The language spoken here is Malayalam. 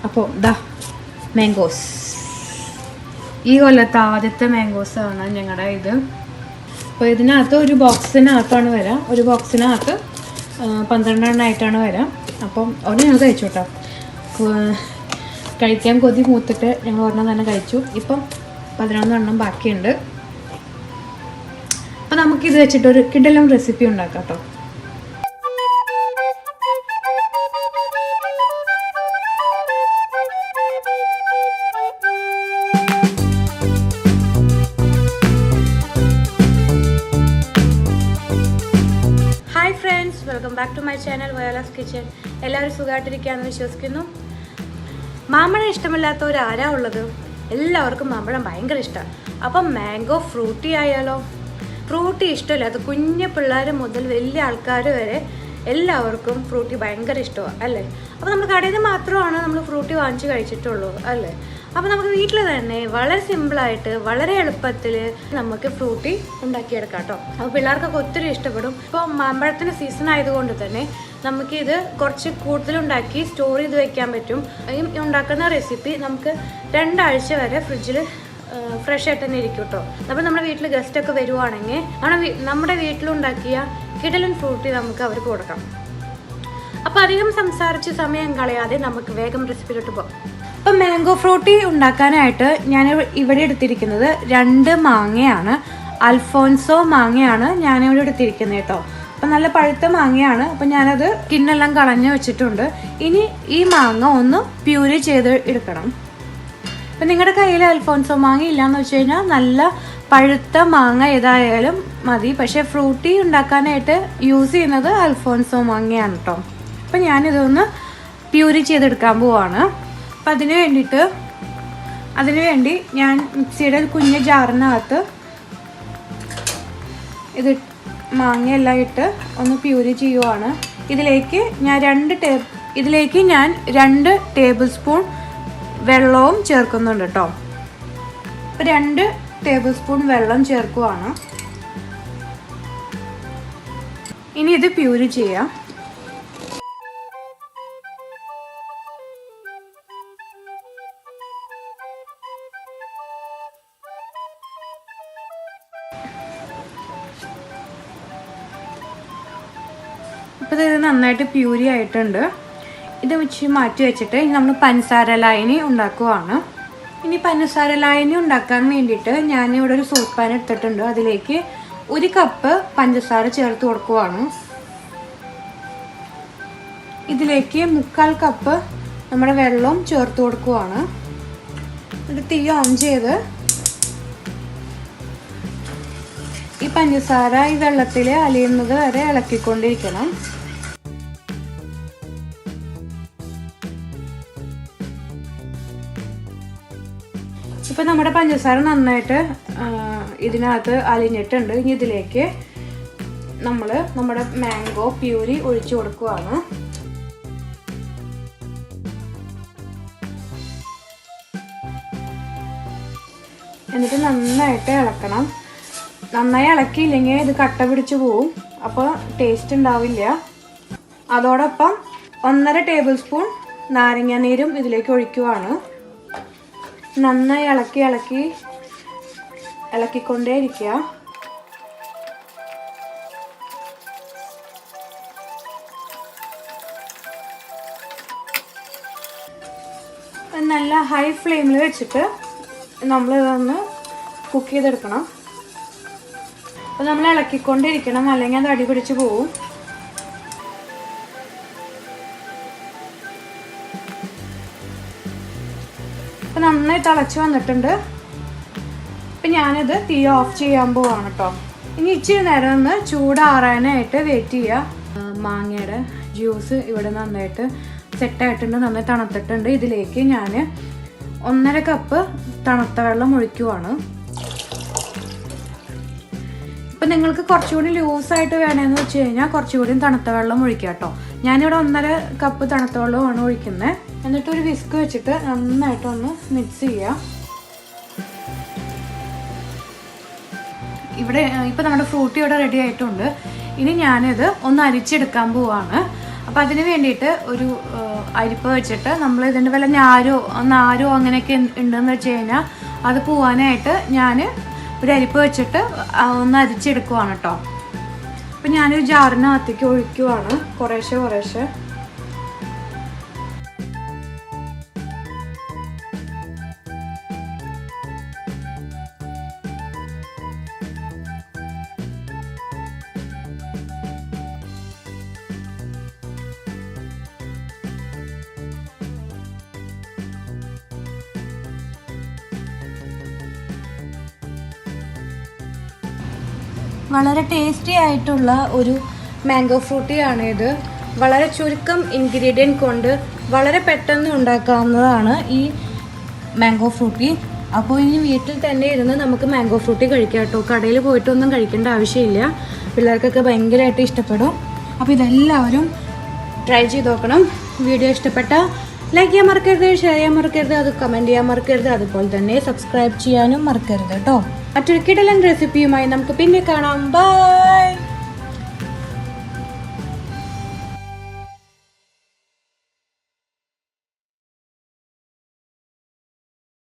അപ്പോൾ ദാ മാംഗോസ്, ഈ കൊല്ലത്തെ ആദ്യത്തെ മാംഗോസാണ് ഞങ്ങളുടെ ഇത്. അപ്പോൾ ഇതിനകത്ത് ഒരു ബോക്സിനകത്താണ് വരാം, ഒരു ബോക്സിനകത്ത് 12 എണ്ണമായിട്ടാണ് വരാം. അപ്പം ഒരെണ്ണം ഞങ്ങൾ കഴിച്ചു കേട്ടോ. കഴിക്കാൻ കൊതി മൂത്തിട്ട് ഞങ്ങൾ ഒരെണ്ണം തന്നെ കഴിച്ചു. ഇപ്പം 11 എണ്ണം ബാക്കിയുണ്ട്. അപ്പോൾ നമുക്കിത് വെച്ചിട്ടൊരു കിടിലൻ റെസിപ്പി ഉണ്ടാക്കാം കേട്ടോ. Welcome back to my channel Viola's kitchen. എല്ലാവരും സുഖമായിട്ടിരിക്കുകയാണെന്ന് വിശ്വസിക്കുന്നു. മാമ്പഴം ഇഷ്ടമില്ലാത്തവർ ആരാ ഉള്ളത്? എല്ലാവർക്കും മാമ്പഴം ഭയങ്കര ഇഷ്ടമാണ്. അപ്പം മാംഗോ ഫ്രൂട്ടി ആയാലോ? ഫ്രൂട്ടി ഇഷ്ടമില്ലാത്ത കുഞ്ഞു പിള്ളേർ മുതൽ വലിയ ആൾക്കാർ വരെ എല്ലാവർക്കും ഫ്രൂട്ടി ഭയങ്കര ഇഷ്ടമാണ് അല്ലേ? അപ്പോൾ നമ്മൾ കടയിൽ നിന്ന് മാത്രമാണ് നമ്മൾ ഫ്രൂട്ടി വാങ്ങിച്ച് കഴിച്ചിട്ടുള്ളൂ അല്ലേ? അപ്പോൾ നമുക്ക് വീട്ടിൽ തന്നെ വളരെ സിമ്പിളായിട്ട് വളരെ എളുപ്പത്തിൽ നമുക്ക് ഫ്രൂട്ടി ഉണ്ടാക്കിയെടുക്കാം കേട്ടോ. അപ്പോൾ പിള്ളേർക്കൊക്കെ ഒത്തിരി ഇഷ്ടപ്പെടും. ഇപ്പോൾ മാമ്പഴത്തിൻ്റെ സീസൺ ആയതുകൊണ്ട് തന്നെ നമുക്കിത് കുറച്ച് കൂടുതലുണ്ടാക്കി സ്റ്റോർ ചെയ്ത് വെക്കാൻ പറ്റും. ഈ ഉണ്ടാക്കുന്ന റെസിപ്പി നമുക്ക് 2 ആഴ്ച വരെ ഫ്രിഡ്ജിൽ ഫ്രഷ് ആയിട്ട് തന്നെ ഇരിക്കും കേട്ടോ. അപ്പോൾ നമ്മുടെ വീട്ടിൽ ഗസ്റ്റൊക്കെ വരുവാണെങ്കിൽ നമ്മുടെ വീട്ടിലുണ്ടാക്കിയ കിടലൻ ഫ്രൂട്ടി നമുക്ക് അവർക്ക് കൊടുക്കാം. അപ്പോൾ അധികം സംസാരിച്ച് സമയം കളയാതെ നമുക്ക് വേഗം റെസിപ്പിയിലോട്ട് പോകാം. അപ്പം മാംഗോ ഫ്രൂട്ടി ഉണ്ടാക്കാനായിട്ട് ഞാൻ ഇവിടെ എടുത്തിരിക്കുന്നത് 2 മാങ്ങയാണ്. അൽഫോൻസോ മാങ്ങയാണ് ഞാനിവിടെ എടുത്തിരിക്കുന്നത് കേട്ടോ. അപ്പം നല്ല പഴുത്ത മാങ്ങയാണ്. അപ്പം ഞാനത് സ്കിന്നെല്ലാം കളഞ്ഞ് വെച്ചിട്ടുണ്ട്. ഇനി ഈ മാങ്ങ ഒന്ന് പ്യൂരി ചെയ്ത് എടുക്കണം. അപ്പം നിങ്ങളുടെ കയ്യിൽ അൽഫോൻസോ മാങ്ങ ഇല്ലയെന്ന് വെച്ച് കഴിഞ്ഞാൽ നല്ല പഴുത്ത മാങ്ങ ഏതായാലും മതി. പക്ഷേ ഫ്രൂട്ടി ഉണ്ടാക്കാനായിട്ട് യൂസ് ചെയ്യുന്നത് അൽഫോൻസോ മാങ്ങയാണ് കേട്ടോ. അപ്പം ഞാനിതൊന്ന് പ്യൂരി ചെയ്തെടുക്കാൻ പോവാണ്. അപ്പം അതിന് വേണ്ടി ഞാൻ മിക്സിയുടെ കുഞ്ഞ് ജാറിനകത്ത് ഇത് മാങ്ങയെല്ലാം ഇട്ട് ഒന്ന് പ്യൂരി ചെയ്യുവാണ്. ഇതിലേക്ക് ഞാൻ 2 ടേബിൾ സ്പൂൺ വെള്ളവും ചേർക്കുന്നുണ്ട് കേട്ടോ. അപ്പോൾ 2 ടേബിൾ സ്പൂൺ വെള്ളം ചേർക്കുവാണ്. ഇനി ഇത് പ്യൂരി ചെയ്യാം. ഇപ്പോൾ ഇത് നന്നായിട്ട് പ്യൂരി ആയിട്ടുണ്ട്. ഇത് വെച്ച് മാറ്റി വെച്ചിട്ട് നമ്മൾ പഞ്ചസാര ലായനി ഉണ്ടാക്കുവാണ്. ഇനി പഞ്ചസാര ലായനി ഉണ്ടാക്കാൻ വേണ്ടിയിട്ട് ഞാനിവിടെ ഒരു സോസ് പാൻ എടുത്തിട്ടുണ്ട്. അതിലേക്ക് 1 കപ്പ് പഞ്ചസാര ചേർത്ത് കൊടുക്കുവാണ്. ഇതിലേക്ക് 3/4 കപ്പ് നമ്മുടെ വെള്ളവും ചേർത്ത് കൊടുക്കുവാണ്. എന്നിട്ട് തീ ഓൺ ചെയ്ത് ഈ പഞ്ചസാര ഈ വെള്ളത്തിൽ അലിയുന്നത് വരെ ഇളക്കിക്കൊണ്ടിരിക്കണം. ഇപ്പം നമ്മുടെ പഞ്ചസാര നന്നായിട്ട് ഇതിനകത്ത് അലിഞ്ഞിട്ടുണ്ട്. ഇനി ഇതിലേക്ക് നമ്മുടെ മാംഗോ പ്യൂരി ഒഴിച്ചു കൊടുക്കുകയാണ്. എന്നിട്ട് നന്നായിട്ട് ഇളക്കണം. നന്നായി ഇളക്കിയില്ലെങ്കിൽ ഇത് കട്ട പിടിച്ച് പോവും. അപ്പോൾ ടേസ്റ്റ് ഉണ്ടാവില്ല. അതോടൊപ്പം 1.5 ടേബിൾ സ്പൂൺ നാരങ്ങ നീരും ഇതിലേക്ക് ഒഴിക്കുവാണ്. നന്നായി ഇളക്കിക്കൊണ്ടേ ഇരിക്കുക. നല്ല ഹൈ ഫ്ലെയിമിൽ വെച്ചിട്ട് നമ്മളിതൊന്ന് കുക്ക് ചെയ്തെടുക്കണം. അപ്പോൾ നമ്മൾ ഇളക്കിക്കൊണ്ടിരിക്കണം, അല്ലെങ്കിൽ അത് അടി പിടിച്ച് പോവും. അപ്പം നന്നായി തിളച്ച് വന്നിട്ടുണ്ട്. അപ്പം ഞാനിത് തീ ഓഫ് ചെയ്യാൻ പോവാണ് കേട്ടോ. ഇനി ഇച്ചിരി നേരം ഒന്ന് ചൂടാറാനായിട്ട് വെയിറ്റ് ചെയ്യുക. മാങ്ങയുടെ ജ്യൂസ് ഇവിടെ നന്നായിട്ട് സെറ്റായിട്ടുണ്ട്, നന്നായി തണുത്തിട്ടുണ്ട്. ഇതിലേക്ക് ഞാൻ 1.5 കപ്പ് തണുത്ത വെള്ളം ഒഴിക്കുവാണ്. ഇപ്പം നിങ്ങൾക്ക് കുറച്ചുകൂടി ലൂസായിട്ട് വേണമെന്ന് വെച്ച് കഴിഞ്ഞാൽ കുറച്ചുകൂടി തണുത്ത വെള്ളം ഒഴിക്കുക കേട്ടോ. ഞാനിവിടെ 1.5 കപ്പ് തണുത്ത വെള്ളമാണ് ഒഴിക്കുന്നത്. എന്നിട്ട് ഒരു വിസ്ക് വെച്ചിട്ട് നന്നായിട്ടൊന്ന് മിക്സ് ചെയ്യുക. ഇപ്പോൾ നമ്മുടെ ഫ്രൂട്ടി ഇവിടെ റെഡി ആയിട്ടുണ്ട്. ഇനി ഞാനിത് ഒന്ന് അരിച്ചെടുക്കാൻ പോവാണ്. അപ്പോൾ അപ്പം അതിന് വേണ്ടിയിട്ട് ഒരു അരിപ്പ വെച്ചിട്ട് നമ്മൾ ഇതിൻ്റെ വല്ല നാരോ അങ്ങനെയൊക്കെ ഉണ്ടെന്ന് വെച്ച് കഴിഞ്ഞാൽ അത് പോവാനായിട്ട് ഞാൻ ഒരു അരിപ്പ വെച്ചിട്ട് ഒന്ന് അരിച്ചെടുക്കുവാണ് കേട്ടോ. അപ്പം ഞാനൊരു ജാറിനകത്തേക്ക് ഒഴിക്കുവാണ് കുറേശ്ശെ. വളരെ ടേസ്റ്റി ആയിട്ടുള്ള ഒരു മാംഗോ ഫ്രൂട്ടിയാണ് ഇത്. വളരെ ചുരുക്കം ഇൻഗ്രീഡിയൻറ്റ് കൊണ്ട് വളരെ പെട്ടെന്ന് ഉണ്ടാക്കാവുന്നതാണ് ഈ മാംഗോ ഫ്രൂട്ടി. അപ്പോൾ ഇനി വീട്ടിൽ തന്നെ ഇരുന്ന് നമുക്ക് മാംഗോ ഫ്രൂട്ടി കഴിക്കാം കേട്ടോ. കടയിൽ പോയിട്ടൊന്നും കഴിക്കേണ്ട ആവശ്യമില്ല. പിള്ളേർക്കൊക്കെ ഭയങ്കരമായിട്ട് ഇഷ്ടപ്പെടും. അപ്പോൾ ഇതെല്ലാവരും ട്രൈ ചെയ്ത് നോക്കണം. വീഡിയോ ഇഷ്ടപ്പെട്ടാൽ ലൈക്ക് ചെയ്യാൻ മറക്കരുത്, ഷെയർ ചെയ്യാൻ മറക്കരുത്, അത് കമൻറ്റ് ചെയ്യാൻ മറക്കരുത്, അതുപോലെ തന്നെ സബ്സ്ക്രൈബ് ചെയ്യാനും മറക്കരുത് കേട്ടോ. മറ്റൊരു കിടിലൻ റെസിപ്പിയുമായി നമുക്ക് പിന്നെ കാണാം. ബൈ.